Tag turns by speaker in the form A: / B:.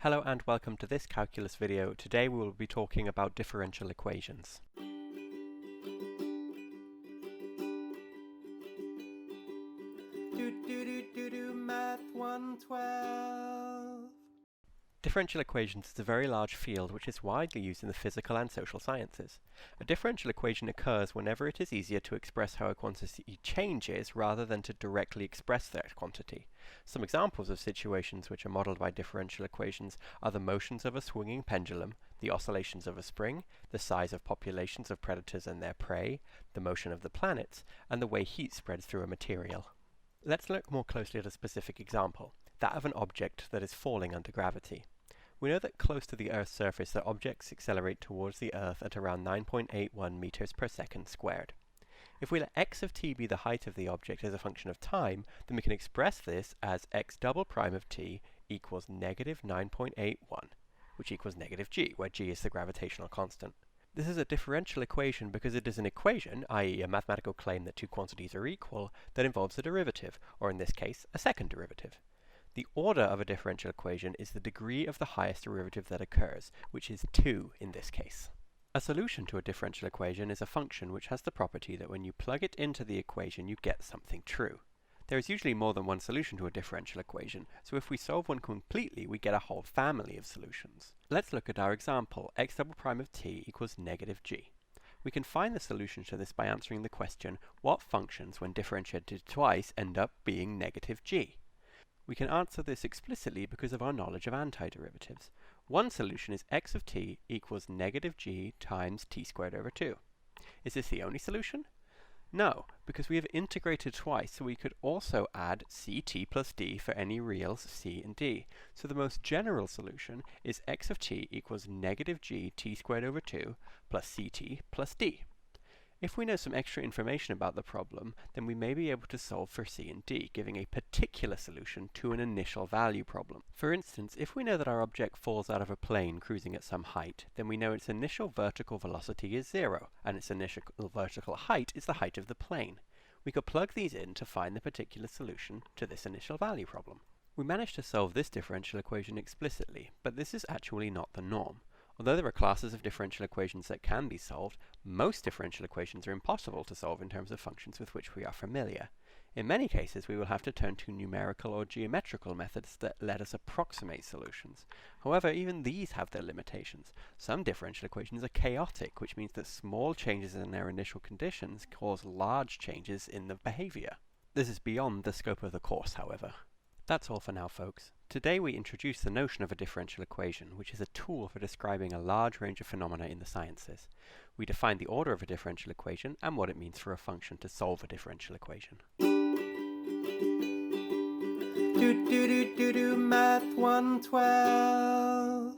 A: Hello and welcome to this calculus video. Today we will be talking about differential equations.
B: Math 112.
A: Differential equations is a very large field which is widely used in the physical and social sciences. A differential equation occurs whenever it is easier to express how a quantity changes rather than to directly express that quantity. Some examples of situations which are modeled by differential equations are the motions of a swinging pendulum, the oscillations of a spring, the size of populations of predators and their prey, the motion of the planets, and the way heat spreads through a material. Let's look more closely at a specific example, that of an object that is falling under gravity. We know that close to the Earth's surface that objects accelerate towards the Earth at around 9.81 meters per second squared. If we let x of t be the height of the object as a function of time, then we can express this as x double prime of t equals negative 9.81, which equals negative g, where g is the gravitational constant. This is a differential equation because it is an equation, i.e. a mathematical claim that two quantities are equal, that involves a derivative, or in this case, a second derivative. The order of a differential equation is the degree of the highest derivative that occurs, which is 2 in this case. A solution to a differential equation is a function which has the property that when you plug it into the equation you get something true. There is usually more than one solution to a differential equation, so if we solve one completely we get a whole family of solutions. Let's look at our example, x double prime of t equals negative g. We can find the solution to this by answering the question, what functions when differentiated twice end up being negative g? We can answer this explicitly because of our knowledge of antiderivatives. One solution is x of t equals negative g times t squared over 2. Is this the only solution? No, because we have integrated twice, so we could also add ct plus d for any reals c and d. So the most general solution is x of t equals negative g t squared over 2 plus ct plus d. If we know some extra information about the problem, then we may be able to solve for c and d, giving a particular solution to an initial value problem. For instance, if we know that our object falls out of a plane cruising at some height, then we know its initial vertical velocity is 0, and its initial vertical height is the height of the plane. We could plug these in to find the particular solution to this initial value problem. We managed to solve this differential equation explicitly, but this is actually not the norm. Although there are classes of differential equations that can be solved, most differential equations are impossible to solve in terms of functions with which we are familiar. In many cases, we will have to turn to numerical or geometrical methods that let us approximate solutions. However, even these have their limitations. Some differential equations are chaotic, which means that small changes in their initial conditions cause large changes in the behavior. This is beyond the scope of the course, however. That's all for now, folks. Today we introduced the notion of a differential equation, which is a tool for describing a large range of phenomena in the sciences. We defined the order of a differential equation and what it means for a function to solve a differential equation.
B: Math 112.